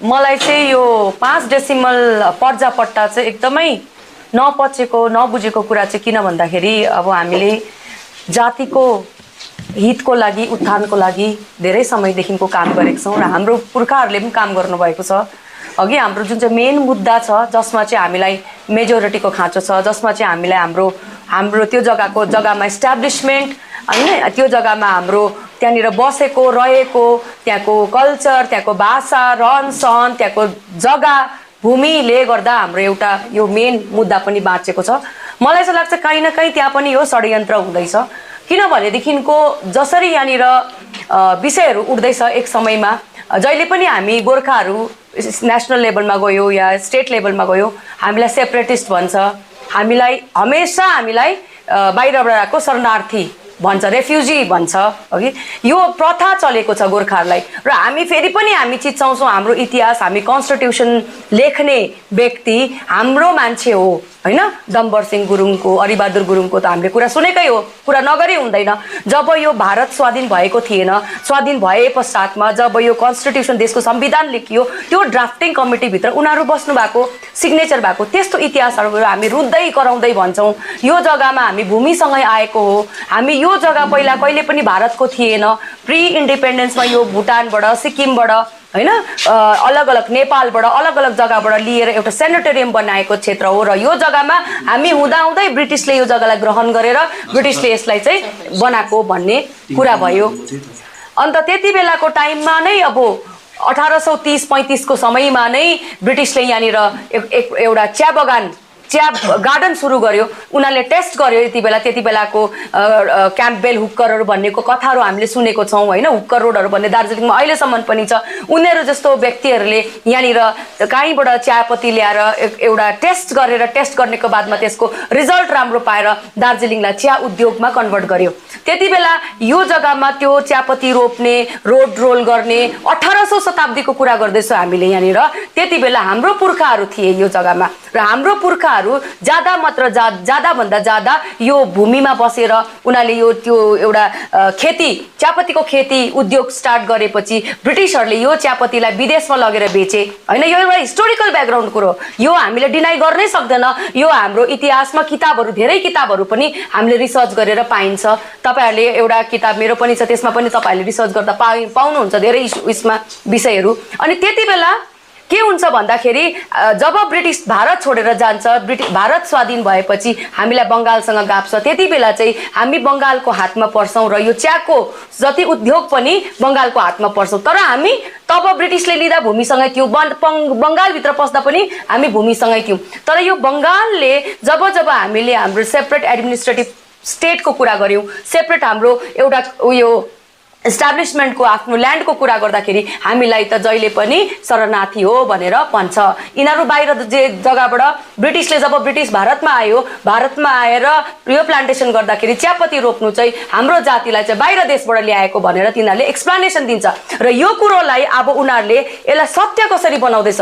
मलाई चाहिँ यो 5 डेसिमल पर्जापट्टा चाहिँ एकदमै नपचेको नबुझेको कुरा चाहिँ किन भन्दाखेरि अब हामीले जातिको हितको लागि उत्थानको लागि धेरै समयदेखिको काम गरेका छौँ र हाम्रो पुर्खाहरूले पनि काम गर्नुभएको छ। अघि हाम्रो जुन चाहिँ मेन मुद्दा छ जसमा चाहिँ हामीलाई मेजोरिटीको खाँचो छ, जसमा चाहिँ हामीलाई हाम्रो त्यो जग्गामा इस्टाब्लिसमेन्ट हैन, त्यो जग्गामा हाम्रो त्यहाँनिर बसेको रहेको त्यहाँको कल्चर, त्यहाँको भाषा, रहनसहन, त्यहाँको जग्गा भूमिले गर्दा हाम्रो एउटा यो मेन मुद्दा पनि बाँचेको छ। मलाई चाहिँ लाग्छ कहीँ न कहीँ त्यहाँ पनि यो षड्यन्त्र हुँदैछ। किनभनेदेखिको जसरी यहाँनिर विषयहरू उठ्दैछ एक समयमा, जहिले पनि हामी गोर्खाहरू नेसनल लेभलमा गयो या स्टेट लेभलमा गयो हामीलाई सेपरेटिस्ट भन्छ, हमेसा हामीलाई बाहिरबाट आएको शरणार्थी भन्छ, रेफ्युजी भन्छ। अघि यो प्रथा चलेको छ गोर्खाहरूलाई र हामी फेरि पनि हामी चिच्चाउँछौँ हाम्रो इतिहास, हामी कन्स्टिट्युसन लेख्ने व्यक्ति हाम्रो मान्छे हो हैन। डम्बर सिंह गुरुङको, अरिबहादुर गुरुङको त हामीले कुरा सुनेकै हो, कुरा नगरी हुँदैन। जब यो भारत स्वाधीन भएको थिएन, स्वाधीन भए पश्चातमा जब यो कन्स्टिट्युसन देशको संविधान लेखियो त्यो ड्राफ्टिङ कमिटीभित्र उनीहरू बस्नु भएको, सिग्नेचर भएको त्यस्तो इतिहासहरू हामी रुँदै कराउँदै भन्छौँ यो जग्गामा हामी भूमिसँगै आएको हो, हामी यो जग्गा पहिला कहिले पनि भारतको थिएन। प्री इन्डिपेन्डेन्समा यो भुटानबाट, सिक्किमबाट हैन, अलग अलग नेपालबाट, अलग अलग जग्गाबाट लिएर एउटा सेनेटोरियम बनाएको क्षेत्र हो र यो जग्गामा हामी हुँदाहुँदै ब्रिटिसले यो जग्गालाई ग्रहण गरेर ब्रिटिसले यसलाई चाहिँ बनाएको भन्ने कुरा भयो। अन्त त्यति बेलाको टाइममा नै अब 1830-35 को समयमा नै ब्रिटिसले यहाँनिर एउटा चिया गार्डन सुरु गर्यो। उनीहरूले टेस्ट गर्यो त्यति बेलाको क्याम्पबेल हुक्करहरू भन्नेको कथाहरू हामीले सुनेको छौँ हैन। हुक्कर रोडहरू भन्ने दार्जिलिङमा अहिलेसम्म पनि छ। उनीहरू जस्तो व्यक्तिहरूले यहाँनिर कहीँबाट चियापत्ती ल्याएर एउटा टेस्ट गर्नेको बादमा त्यसको रिजल्ट राम्रो पाएर दार्जिलिङलाई चिया उद्योगमा कन्भर्ट गर्यो। त्यति बेला यो जग्गामा त्यो चियापत्ती रोप्ने, रोड रोल गर्ने 1800 शताब्दीको कुरा गर्दैछौँ हामीले यहाँनिर। त्यति बेला हाम्रो पुर्खाहरू थिए यो जग्गामा र हाम्रो पुर्खाहरू ज्यादा भन्दा ज्यादा यो भूमिमा बसेर उनीहरूले यो त्यो एउटा चियापत्तीको खेती उद्योग स्टार्ट गरेपछि ब्रिटिसहरूले यो चियापत्तीलाई विदेशमा लगेर बेचे हैन। यो एउटा हिस्टोरिकल ब्याकग्राउन्ड कुरो, यो हामीले डिनाइ गर्नै सक्दैन। यो हाम्रो इतिहासमा किताबहरू, धेरै किताबहरू पनि हामीले रिसर्च गरेर पाइन्छ। तपाईहरुले एउटा किताब मेरो पनि छ, त्यसमा पनि तपाईहरुले रिसर्च गर्दा पाउनुहुन्छ धेरै उसमा विषयहरू। अनि त्यति बेला के हुन्छ भन्दाखेरि जब ब्रिटिस भारत छोडेर जान्छ, भारत स्वाधीन भएपछि हामीलाई बंगालसँग गाप छ। त्यति बेला चाहिँ हामी बंगालको हातमा पर्छौं र यो चियाको जति उद्योग पनि बंगालको हातमा पर्छौं। तर हामी तब ब्रिटिसले लिँदा भूमिसँगै थियौं, बंगालभित्र पस्दा पनि हामी भूमिसँगै थियौं। तर यो बंगालले जब हामीले हाम्रो सेपरेट एडमिनिस्ट्रेटिभ स्टेटको कुरा गर्यौं, सेपरेट हाम्रो एउटा उयो इस्टाब्लिसमेन्टको आफ्नो ल्यान्डको कुरा गर्दाखेरि हामीलाई त जहिले पनि शरणार्थी हो भनेर भन्छ। यिनीहरू बाहिर जे जग्गाबाट ब्रिटिसले जब ब्रिटिस भारतमा आएर यो प्लान्टेसन गर्दाखेरि चियापत्ती रोप्नु चाहिँ हाम्रो जातिलाई चाहिँ बाहिर देशबाट ल्याएको भनेर तिनीहरूले एक्सप्लेनेसन दिन्छ। र यो कुरोलाई अब उनीहरूले यसलाई सत्य कसरी बनाउँदैछ।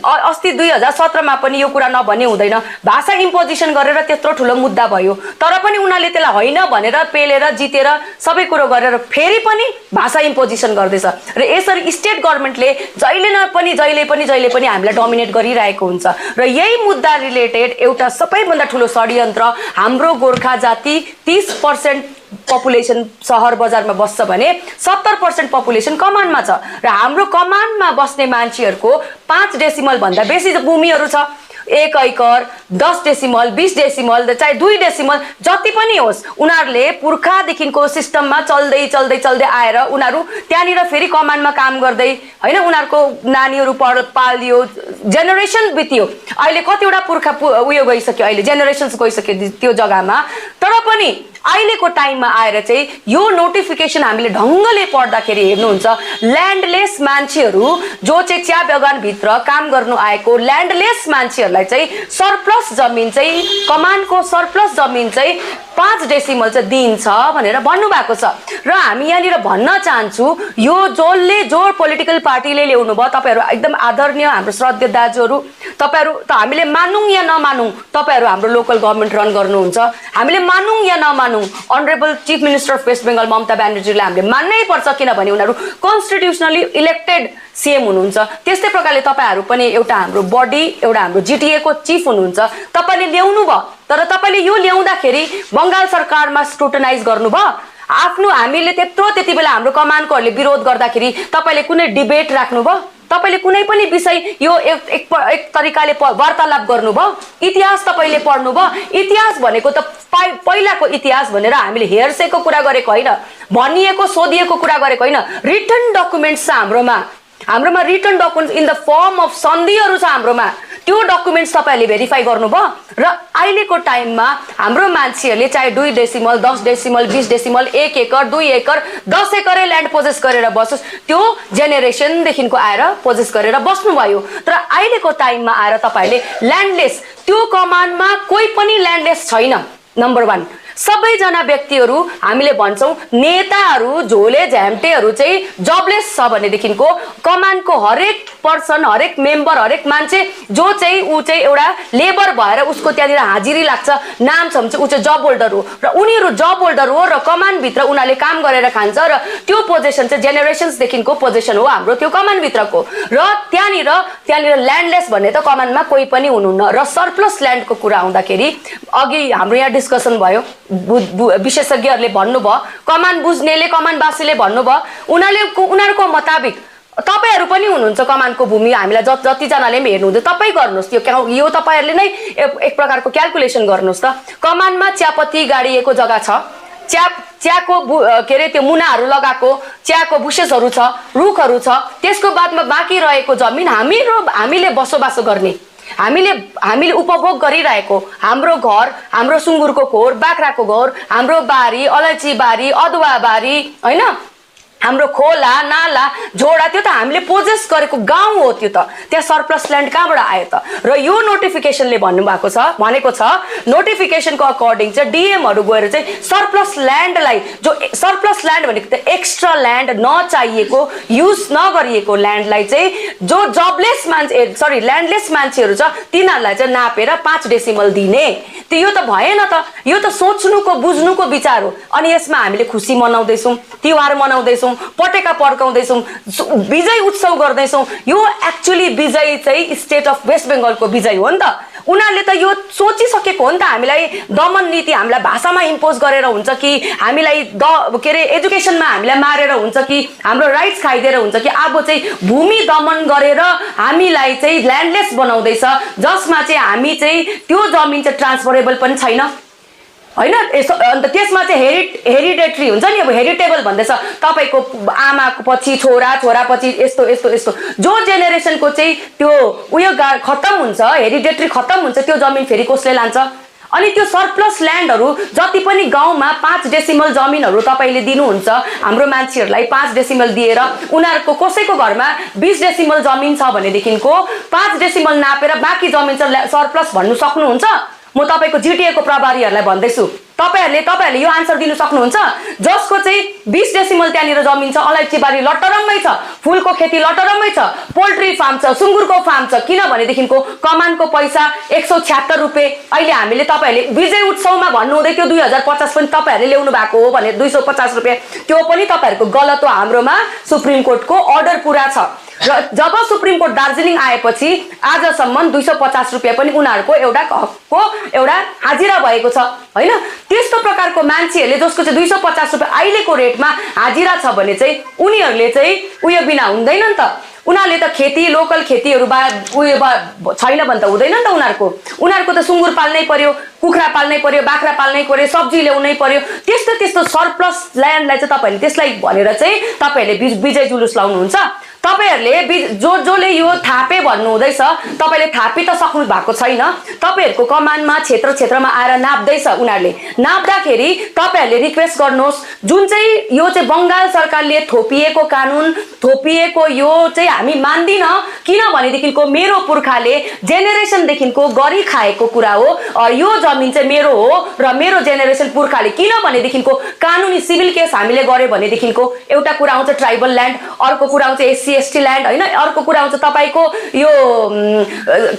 अस्ति 2017 मा पनि यो कुरा नभन्ने हुँदैन, भाषा इम्पोजिसन गरेर त्यत्रो ठुलो मुद्दा भयो। तर पनि उनीहरूले त्यसलाई होइन भनेर पेलेर जितेर सबै कुरो गरेर फेरि पनि भाषा इम्पोजिसन गर्दैछ। र यसरी स्टेट गभर्नमेन्टले जहिले पनि हामीलाई डोमिनेट गरिरहेको हुन्छ। र यही मुद्दा रिलेटेड एउटा सबैभन्दा ठुलो षड्यन्त्र, हाम्रो गोर्खा जाति 30% पपुलेसन शहर बजारमा बस्छ भने 70% पपुलेसन कमानमा छ। र हाम्रो कमानमा बस्ने मान्छेहरूको 5 डेसिमल भन्दा बेसी भूमिहरू छ। 1 एकर, 10 डेसिमल, 20 डेसिमल, चाहे 2 डेसिमल जति पनि होस्, उनीहरूले पुर्खादेखिको सिस्टममा चल्दै आएर उनीहरू त्यहाँनिर फेरि कमानमा काम गर्दै हैन, उनीहरूको नानीहरू पालियो, जेनेरेसन बित्यो। अहिले कतिवटा पुर्खा उयो गइसक्यो, अहिले जेनेरेसन्स गइसक्यो त्यो जग्गामा। तर पनि अहिलेको टाइममा आएर चाहिँ यो नोटिफिकेसन हामीले ढङ्गले पढ्दाखेरि हेर्नुहुन्छ, ल्यान्डलेस मान्छेहरू जो चाहिँ चिया बगानभित्र काम गर्नु आएको ल्यान्डलेस मान्छेहरूलाई चाहिँ सरप्लस जमिन चाहिँ, कमानको सरप्लस जमिन चाहिँ 5 डेसिमल चाहिँ दिन्छ भनेर भन्नुभएको छ। र हामी यहाँनिर भन्न चाहन्छु, यो जो पोलिटिकल पार्टीले ल्याउनु भयो, तपाईहरू एकदम आदरणीय हाम्रो श्रद्धेय दाजुहरू, तपाईहरू त हामीले मानौँ या नमानौँ, तपाईहरू हाम्रो लोकल गभर्नमेन्ट रन गर्नुहुन्छ, हामीले मानौँ या नमानौँ मानौँ, honourable chief minister of West Bengal Mamata ब्यानर्जीलाई हामीले मान्नै पर्छ, किनभने उनीहरू कन्स्टिट्युसनली इलेक्टेड सीएम हुनुहुन्छ। त्यस्तै प्रकारले तपाईँहरू पनि एउटा हाम्रो बडी, एउटा हाम्रो जिटिए को चिफ हुनुहुन्छ, तपाईँले ल्याउनु भयो, तर तपाईँले यो ल्याउँदाखेरि बङ्गाल सरकारमा स्क्रुटनाइज गर्नुभयो। आफ्नो हामीले त्यति बेला हाम्रो कमानकोहरूले विरोध गर्दाखेरि तपाईँले कुनै डिबेट राख्नुभयो? तपाईँले कुनै पनि विषय यो एक तरिकाले वार्तालाप गर्नुभयो? इतिहास तपाईँले पढ्नुभयो? इतिहास भनेको त पहिलाको इतिहास भनेर हामीले हेर्सेको कुरा गरेको होइन, भनिएको सोधिएको कुरा गरेको होइन। रिटन डकुमेन्ट्स छ हाम्रोमा written documents in the form of सन्धिहरू छ हाम्रोमा। त्यो डकुमेन्ट्स तपाईँहरूले भेरिफाई गर्नुभयो? र अहिलेको टाइममा हाम्रो मान्छेहरूले चाहे 2 डेसिमल 10 डेसिमल 20 डेसिमल 1 एकर 2 एकर 10 एकरै ल्यान्ड पोजेस गरेर बसोस्, त्यो जेनेरेसनदेखिको आएर पोजेस गरेर बस्नुभयो। तर अहिलेको टाइममा आएर तपाईँहरूले ल्यान्डलेस, त्यो कमानमा कोही पनि ल्यान्डलेस छैन। नम्बर 1, सबैजना व्यक्तिहरू हामीले भन्छौँ नेताहरू झोले झ्याम्टेहरू चाहिँ जबलेस छ भनेदेखिको कमानको हरेक पर्सन, हरेक मेम्बर, हरेक मान्छे जो चाहिँ ऊ चाहिँ एउटा लेबर भएर उसको त्यहाँनिर हाजिरी लाग्छ, नाम छ भने चाहिँ ऊ चाहिँ जब होल्डर हो, र उनीहरू जब होल्डर हो र कमानभित्र उनीहरूले काम गरेर खान्छ, र त्यो पोजिसन चाहिँ जेनेरेसन्सदेखिको पोजिसन हो हाम्रो त्यो कमानभित्रको। र त्यहाँनिर ल्यान्डलेस भन्ने त कमानमा कोही पनि हुनुहुन्न। र सरप्लस ल्यान्डको कुरा आउँदाखेरि अघि हाम्रो यहाँ डिस्कसन भयो, विशेषज्ञहरूले भन्नुभयो, कमान बुझ्नेले कमानवासीले भन्नुभयो, उनीहरूको मुताबिक तपाईहरू पनि हुनुहुन्छ कमानको भूमि, हामीलाई जतिजनाले पनि हेर्नुहुँदै तपाईँ गर्नुहोस्, यो तपाईँहरूले नै एक प्रकारको क्यालकुलेसन गर्नुहोस् त। कमानमा चियापत्ती गाडिएको जग्गा छ, चियाको के अरे त्यो मुनाहरू लगाएको चियाको बुसेसहरू छ, रुखहरू छ, त्यसको बादमा बाँकी रहेको जमिन हामीले बसोबासो गर्ने, हामीले उपभोग गरिरहेको हाम्रो घर, हाम्रो सुँगुरको खोर, बाख्राको घोर, हाम्रो बारी, अलैँची बारी, अदुवा बारी, होइन, हाम्रो खोला नाला झोडा, त्यो त हामीले पोजेस गरेको गाउँ हो। त्यो त त्यहाँ सरप्लस ल्यान्ड कहाँबाट आयो त? र यो नोटिफिकेसनले भनेको छ नोटिफिकेसनको अकर्डिङ चाहिँ डिएमहरू गएर चाहिँ सरप्लस ल्यान्डलाई, जो सरप्लस ल्यान्ड भनेको त एक्स्ट्रा ल्यान्ड, नचाहिएको युज नगरिएको ल्यान्डलाई चाहिँ जो जबलेस ल्यान्डलेस मान्छेहरू छ तिनीहरूलाई चाहिँ नापेर 5 डेसिमल दिने। यो त भएन त, यो त सोच्नुको बुझ्नुको विचार हो। अनि यसमा हामीले खुसी मनाउँदैछौँ, तिहार मनाउँदैछौँ, पटेका पड्काउँदैछौँ, विजय उत्सव गर्दैछौँ। यो एक्चुअली विजय चाहिँ स्टेट अफ वेस्ट बेङ्गलको विजय हो नि त। उनीहरूले त यो सोचिसकेको हो नि त, हामीलाई दमन नीति हामीलाई भाषामा इम्पोज गरेर हुन्छ कि, हामीलाई के अरे एजुकेसनमा हामीलाई मारेर हुन्छ कि, हाम्रो राइट्स खाइदिएर हुन्छ कि, अब चाहिँ भूमि दमन गरेर हामीलाई चाहिँ ल्यान्डलेस बनाउँदैछ, जसमा चाहिँ हामी चाहिँ त्यो जमिन चाहिँ ट्रान्सफरेबल पनि छैन, होइन। अन्त त्यसमा चाहिँ हेरिडेटरी हुन्छ नि, अब हेरिटेबल भन्दैछ, तपाईँको आमाको पछि छोरा, छोरा पछि यस्तो यस्तो यस्तो, जो जेनेरेसनको चाहिँ त्यो उयो खत्तम हुन्छ, हेरिडेटरी खत्तम हुन्छ, त्यो जमिन फेरि कसले लान्छ? अनि त्यो सरप्लस ल्यान्डहरू जति पनि गाउँमा 5 डेसिमल जमिनहरू तपाईँले दिनुहुन्छ हाम्रो मान्छेहरूलाई, 5 डेसिमल दिएर उनीहरूको कसैको घरमा 20 डेसिमल जमिन छ भनेदेखिको 5 डेसिमल नापेर बाँकी जमिन चाहिँ सरप्लस भन्नु सक्नुहुन्छ? म तपाईँको जिटिएको प्रभारीहरूलाई भन्दैछु, तपाईहरूले यो आन्सर दिनु सक्नुहुन्छ? जसको चाहिँ 20 डेसिमल त्यहाँनिर जमिन छ, अलैँची बारी लटरम्मै छ, फुलको खेती लटरम्मै छ, पोल्ट्री फार्म छ, सुँगुरको फार्म छ, किनभनेदेखिको कमानको पैसा 176 रुपियाँ अहिले हामीले तपाईँहरूले विजय उत्सवमा भन्नुहुँदै त्यो 2050 पनि तपाईँहरूले ल्याउनु भएको हो भने 250 रुपियाँ, त्यो पनि तपाईँहरूको गलत हो। हाम्रोमा सुप्रिम कोर्टको अर्डर पुरा छ, र जब सुप्रिम कोर्ट दार्जिलिङ आएपछि आजसम्म 250 रुपियाँ पनि उनीहरूको एउटा हकको एउटा हाजिरा भएको छ, होइन। त्यस्तो प्रकारको मान्छेहरूले जसको चाहिँ 250 रुपियाँ अहिलेको रेटमा हाजिरा छ भने चाहिँ उनीहरूले चाहिँ उयो बिना हुँदैन नि त। उनीहरूले त खेती, लोकल खेतीहरू छैन भने त हुँदैन नि त। उनीहरूको त सुँगुर पाल्नै पर्यो, कुखुरा पाल्नै पर्यो, बाख्रा पाल्नै पर्यो, सब्जी ल्याउनै पर्यो। त्यस्तो सरप्लस ल्यान्डलाई चाहिँ तपाईँहरूले त्यसलाई भनेर चाहिँ तपाईँहरूले विजय जुलुस लाउनुहुन्छ। तपाईँहरूले जसले यो थापे भन्नु हुँदैछ, तपाईँले थापी त सक्नु भएको छैन। तपाईँहरूको कमानमा क्षेत्रमा आएर नाप्दैछ उनीहरूले। नाप्दाखेरि तपाईँहरूले रिक्वेस्ट गर्नुहोस्, जुन चाहिँ यो चाहिँ बङ्गाल सरकारले थोपिएको कानुन, थोपिएको यो चाहिँ हामी मान्दिन, किनभनेदेखिको मेरो पुर्खाले जेनेरेसनदेखिको गरी खाएको कुरा हो। यो जमिन चाहिँ मेरो हो र मेरो जेनेरेसन पुर्खाले, किनभनेदेखिको कानुनी सिभिल केस हामीले गऱ्यो भनेदेखिको एउटा कुरा आउँछ ट्राइबल ल्यान्ड, अर्को कुरा आउँछ एससी एसटी ल्यान्ड, होइन, अर्को कुरा आउँछ तपाईँको यो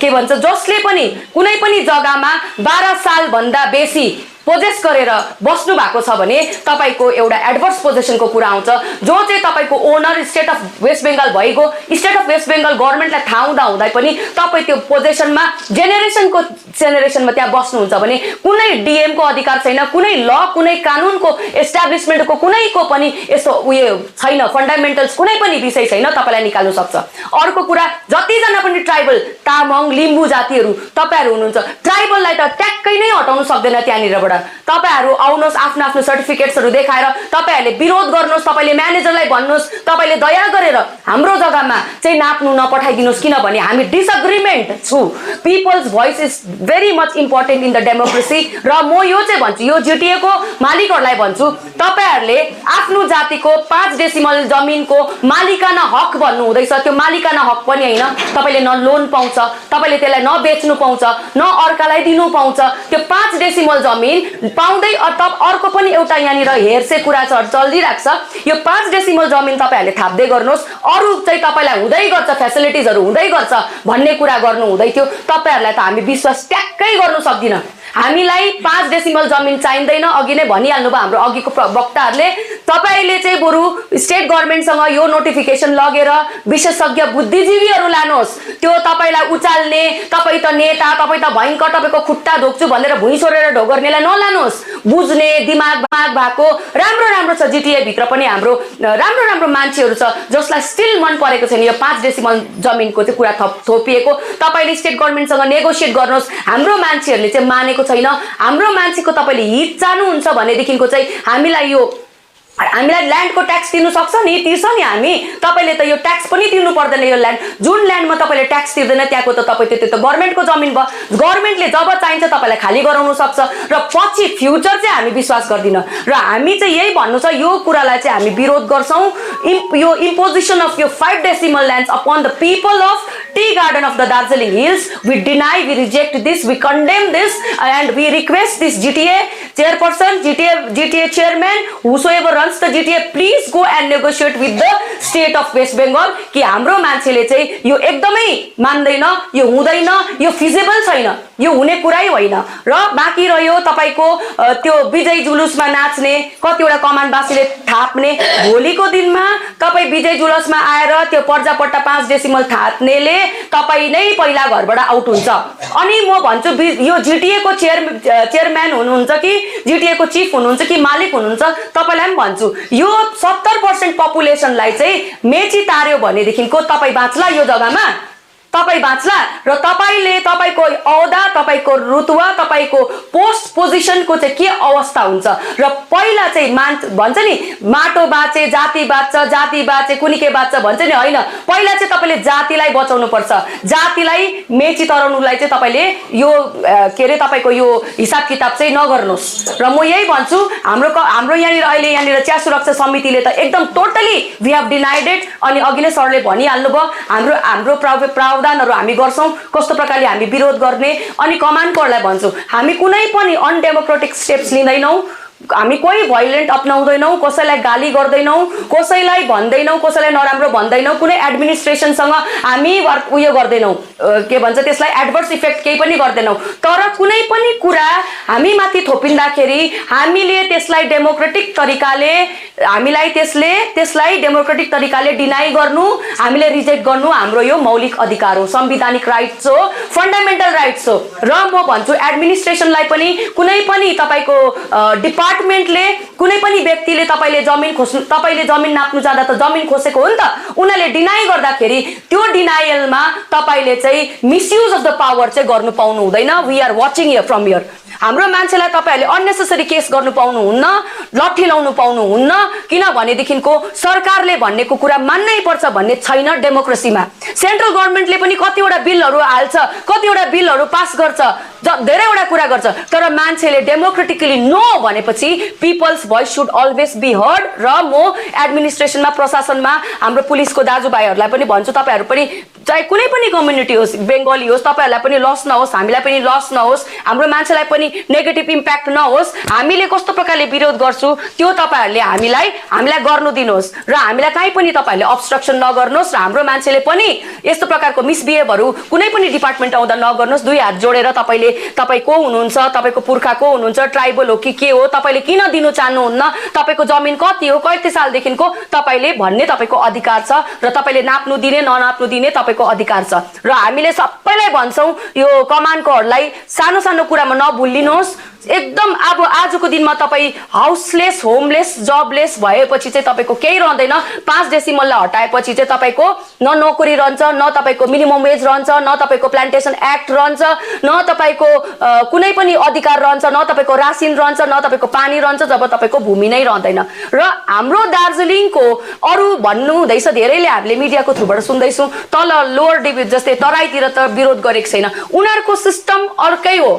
के भन्छ, जसले पनि कुनै पनि जग्गामा 12 साल भन्दा बेसी पोजेस गरेर बस्नु भएको छ भने तपाईको एउटा एडभर्स पोजिसनको कुरा आउँछ, जो चाहिँ तपाईको owner state of West Bengal भएको स्टेट अफ वेस्ट बेंगल गभर्नमेन्टलाई थाहा हुँदा पनि तपाईँ त्यो पोजिसनमा जेनेरेसनमा त्यहाँ बस्नुहुन्छ भने कुनै डीएम को अधिकार छैन, कुनै ल कुनै कानुनको एस्टाब्लिशमेन्टको कुनैको पनि यस्तो उयो छैन, फन्डामेन्टल्स कुनै पनि विषय छैन तपाईलाई निकाल्नु सक्छ। अर्को कुरा, जतिजना पनि ट्राइबल तामाङ लिम्बू जातिहरू तपाईहरु हुनुहुन्छ, ट्राइबललाई त ट्याक्कै नै हटाउन सक्दैन त्यहाँनिरबाट। तपाईहरु आउनुहोस्, आफ्नो आफ्नो सर्टिफिकेट्सहरु देखाएर तपाईहरुले विरोध गर्नुहोस्, तपाईले म्यानेजरलाई भन्नुहोस्, तपाईले दया गरेर हाम्रो जग्गामा चाहिँ नाप्नु नपठाइदिनुस्, किनभने हामी डिसएग्रीमेन्ट छु। People's voice is very much important in the democracy. र म यो चाहिँ भन्छु, यो जीटीए को मालिकहरुलाई भन्छु, तपाईहरुले आफ्नो जातिको 5 डेसिमल जमिनको मालिकाना हक भन्नु हुँदैछ, त्यो मालिकाना हक पनि हैन। तपाईले न लोन पाउँछ, तपाईले त्यसलाई न बेच्नु पाउँछ, न अर्कालाई दिनु पाउँछ। त्यो 5 डेसिमल जमिन पाउँदै अर्को पनि एउटा यहाँनिर हेर्से कुरा चलिरहेको छ। यो 5 डेसिमल जमिन तपाईहरुले थाप्दै गर्नुहोस्, अरु चाहिँ तपाईलाई हुँदै गर्छ, फेसिलिटिजहरु हुँदै गर्छ भन्ने कुरा गर्नु हुँदै थियो। तपाईहरुलाई त हामी विश्वास ट्याक्कै गर्नु सक्दिन। हामीलाई 5 डेसिमल जमिन चाहिँदैन, अघि नै भनिहाल्नु भयो हाम्रो अघिको वक्ताहरूले। तपाईले चाहिँ बरु स्टेट गभर्नमेन्टसँग यो नोटिफिकेसन लगेर विशेषज्ञ बुद्धिजीवीहरू लानुहोस्। त्यो तपाईलाई उचाल्ने, तपाई त नेता, तपाई त भयंकर, तपाईको खुट्टा धोक्छु भनेर भुइँ सोरेर ढोगर्नेलाई नलानुहोस्। बुझ्ने दिमाग भएको राम्रो छ। जीटीए भित्र पनि हाम्रो राम्रो मान्छेहरू छ जसलाई स्टिल मन परेको छैन यो 5 डेसिमल जमिनको चाहिँ कुरा थोपिएको। तपाईले स्टेट गभर्नमेन्टसँग नेगोसिएट गर्नुहोस्। हाम्रो मान्छेहरूले चाहिँ मानेको छैन। हाम्रो मान्छेको तपाईले हित चाहनुहुन्छ भनेदेखिको चाहिँ हामीलाई ल्यान्डको ट्याक्स तिर्नु सक्छ नि, तिर्छ नि हामी। तपाईले त यो ट्याक्स पनि तिर्नु पर्दैन। यो ल्यान्ड जुन ल्यान्डमा तपाईले ट्याक्स तिर्दैन त्यहाँको त तपाई त्यो त गभर्नमेन्टको जमिन भयो। गभर्नमेन्टले जब चाहिन्छ तपाईलाई खाली गराउन सक्छ र पछि फ्युचर चाहिँ हामी विश्वास गर्दिन। र हामी चाहिँ यही भन्नु छ, यो कुरालाई चाहिँ हामी विरोध गर्छौं। यो इम्पोजिसन अफ यो 5 decimal lands upon the people of tea garden of the Darjeeling hills, we deny, we reject this, we condemn this and we request this GTA chairperson, GTA chairman, whosoever runs the GTA, please go and negotiate with the state of West Bengal कि हाम्रो मान्छेले चाहिँ यो एकदमै मान्दैन, यो हुँदैन, यो फिजिबल छैन, यो हुने कुरै होइन। र बाँकी रह्यो तपाईको त्यो विजय जुलुसमा नाच्ने, कतिवटा कमानवासीले थाप्ने, भोलिको दिनमा तपाई विजय जुलुसमा आएर त्यो पर्जापट्टा 5 डेसिमल थाप्नेले तपाई नै पहिला घरबाट आउट हुन्छ। अनि म भन्छु यो जीटीए को चेयरम्यान हुनुहुन्छ कि जीटीए को चीफ हुनुहुन्छ कि मालिक हुनुहुन्छ, तपाईलाई पनि भन्छु, यो 70% पपुलेसनलाई चाहिँ मेची तार्यो भनेदेखिको तपाई बाँच्ला यो जग्गामा, तपाई बाँच्ला। र तपाईले तपाईको औदा, तपाईको रुतुवा, तपाईको पोस्ट पोजिसनको चाहिँ के अवस्था हुन्छ। र पहिला चाहिँ भन्छ नि माटो बाँचे जाति बाँच्छ, जाति बाँचे कुनी के बाँच्छ भन्छ नि, हैन। पहिला चाहिँ तपाईले जातिलाई बचाउनु पर्छ। जातिलाई मेची तराउनुलाई चाहिँ तपाईले यो के रे तपाईको यो हिसाब किताब चाहिँ नगर्नुहोस्। र म यही भन्छु, हाम्रो यहाँनिर चिया सुरक्षा समितिले त एकदम totally we have denied it. अनि अघि नै सरले भनिहाल्नु भयो हाम्रो प्रावधानहरू हामी गर्छौं, कस्तो प्रकारले हामी विरोध गर्ने। अनि कमानकोहरूलाई भन्छु, हामी कुनै पनि अनडेमोक्रेटिक स्टेप्स लिँदैनौं, हामी कोही भाइलेन्ट अपनाउँदैनौं, कसैलाई गाली गर्दैनौं, कसैलाई भन्दैनौं, कसैलाई नराम्रो भन्दैनौं, कुनै एडमिनिस्ट्रेसनसँग हामी उयो गर्दैनौं, के भन्छ त्यसलाई एडभर्स इफेक्ट केही पनि गर्दैनौं। तर कुनै पनि कुरा हामी माथि थोपिँदाखेरि हामीले त्यसलाई डेमोक्रेटिक तरिकाले डेमोक्रेटिक तरिकाले डिनाई गर्नु, हामीले रिजेक्ट गर्नु हाम्रो यो मौलिक अधिकार हो, संवैधानिक राइट्स हो, फन्डामेन्टल राइट्स हो। र म भन्छु एडमिनिस्ट्रेसनलाई पनि कुनै पनि तपाईको डिपार्टमेन्टले कुनै पनि व्यक्तिले तपाईले जमिन नाप्नु जाँदा त जमिन खोसेको हो नि त, उनीहरूले डिनाई गर्दाखेरि त्यो डिनायलमा तपाईले चाहिँ मिसयुज अफ द पावर चाहिँ गर्नु पाउनु हुँदैन। We are watching here from here. हाम्रो मान्छेलाई तपाईहरुले अननेसेसरी केस गर्नु पाउनुहुन्न, लट्ठी लाउनु पाउनुहुन्न, किनभनेदेखिको सरकारले भन्नेको कुरा मान्नै पर्छ भन्ने छैन डेमोक्रेसीमा। सेन्ट्रल गभर्नमेन्टले पनि कतिवटा बिलहरू हाल्छ, कतिवटा बिलहरू पास गर्छ, धेरैवटा कुरा गर्छ, तर मान्छेले डेमोक्रेटिकली नो भनेपछि people's voice should always be heard. र म एडमिनिस्ट्रेसनमा प्रशासनमा हाम्रो पुलिसको दाजुभाइहरूलाई पनि भन्छु, तपाईँहरू पनि चाहे कुनै पनि कम्युनिटी होस्, बेङ्गली होस्, तपाईँहरूलाई पनि लस नहोस्, हामीलाई पनि लस नहोस्, हाम्रो मान्छेलाई पनि नेगेटिभ इम्प्याक्ट नहोस्। हामीले कस्तो प्रकारले विरोध गर्छु त्यो तपाईँहरूले हामीलाई गर्नु दिनुहोस् र हामीलाई कहीँ पनि तपाईँहरूले अब्स्ट्रक्सन नगर्नुहोस् र हाम्रो मान्छेले पनि यस्तो प्रकारको मिसबिहेभहरू कुनै पनि डिपार्टमेन्ट आउँदा नगर्नुहोस्। दुई हात जोडेर तपाईँ को हुनुहुन्छ, तपाईँको पुर्खा को हुनुहुन्छ, ट्राइबल हो कि के हो, तपाईँले किन दिनु चाहनुहुन्न, तपाईँको जमिन कति हो, कति सालदेखिको तपाईँले भन्ने तपाईँको अधिकार छ र तपाईँले नाप्नु दिने ननाप्नु दिने तपाईँको अधिकार छ। र हामीले सबैलाई भन्छौँ यो कमानकोहरूलाई सानो सानो कुरामा नभुलिनुहोस्। एकदम अब आजको दिनमा तपाईँ हाउसलेस, होमलेस, जबलेस भएपछि चाहिँ तपाईँको केही रहँदैन। 5 डेसिमललाई हटाएपछि चाहिँ तपाईँको न नोकरी रहन्छ, न तपाईँको मिनिमम वेज रहन्छ, न तपाईँको प्लान्टेसन एक्ट रहन्छ, न तपाईँको कुनै पनि अधिकार रहन्छ, न तपाईँको रासिन रहन्छ, न तपाईँको पानी रहन्छ, जब तपाईँको भूमि नै रहँदैन। र हाम्रो दार्जिलिङको अरू भन्नु हुँदैछ, धेरैले हामीले मिडियाको थ्रुबाट सुन्दैछौँ तल लोवर डिभिजन जस्तै तराईतिर त विरोध गरेको छैन, उनीहरूको सिस्टम अर्कै हो,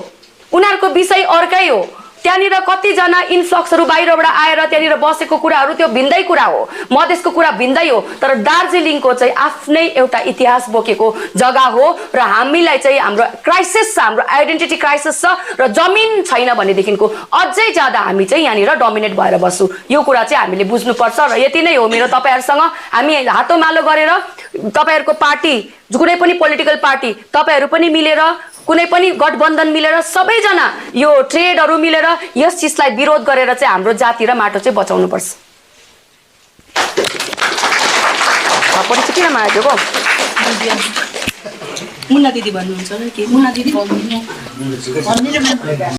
उनीहरूको विषय अर्कै हो। त्यहाँनिर कतिजना इन्फ्लक्सहरू बाहिरबाट आएर त्यहाँनिर बसेको कुराहरू त्यो भिन्दै कुरा हो, मधेसको कुरा भिन्दै हो। तर दार्जिलिङको चाहिँ आफ्नै एउटा इतिहास बोकेको जग्गा हो र हामीलाई चाहिँ हाम्रो क्राइसिस छ, हाम्रो आइडेन्टिटी क्राइसिस छ र जमिन छैन भनेदेखिको अझै ज्यादा हामी चाहिँ यहाँनिर डोमिनेट भएर बस्छौँ। यो कुरा चाहिँ हामीले बुझ्नुपर्छ र यति नै हो मेरो तपाईँहरूसँग। हामी हातोमालो गरेर तपाईँहरूको पार्टी, कुनै पनि पोलिटिकल पार्टी, तपाईँहरू पनि मिलेर, कुनै पनि गठबन्धन मिलेर, सबैजना यो ट्रेडहरू मिलेर यस चिजलाई विरोध गरेर चाहिँ हाम्रो जाति र माटो चाहिँ बचाउनुपर्छ। किन मागेको मुन्ना दिदी भन्नुहुन्छ कि मुन्ना दिदी